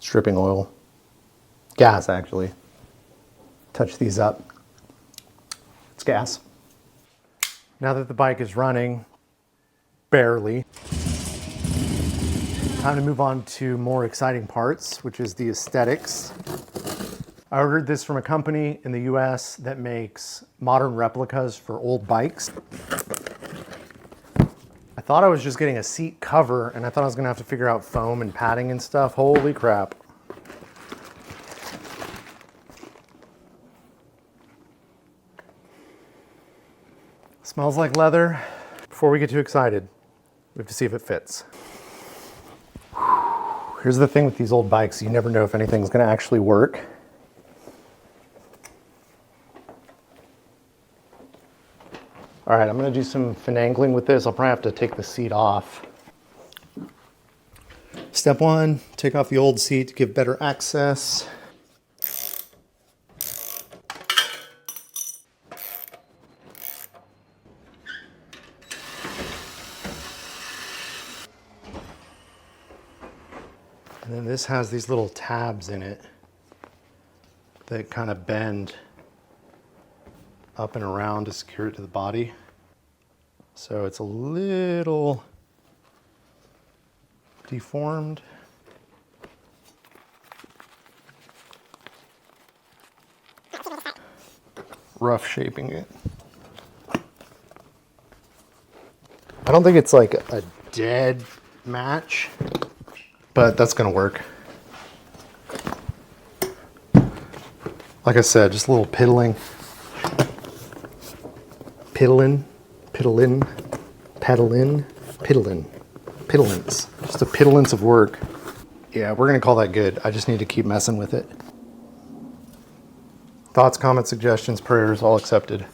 It's dripping oil. Gas, actually. Touch these up. It's gas. Now that the bike is running, barely, time to move on to more exciting parts, which is the aesthetics. I ordered this from a company in the US that makes modern replicas for old bikes. I thought I was just getting a seat cover, and I thought I was gonna have to figure out foam and padding and stuff. Holy crap. Smells like leather. Before we get too excited, we have to see if it fits. Here's the thing with these old bikes, you never know if anything's gonna actually work. All right, I'm gonna do some finagling with this. I'll probably have to take the seat off. Step one, take off the old seat to give better access. And then this has these little tabs in it that kind of bend up and around to secure it to the body. So it's a little deformed. Rough shaping it. I don't think it's like a dead match, but that's gonna work. Like I said, just a little piddling. Piddlins. Just a piddlins of work. Yeah, we're gonna call that good. I just need to keep messing with it. Thoughts, comments, suggestions, prayers, all accepted.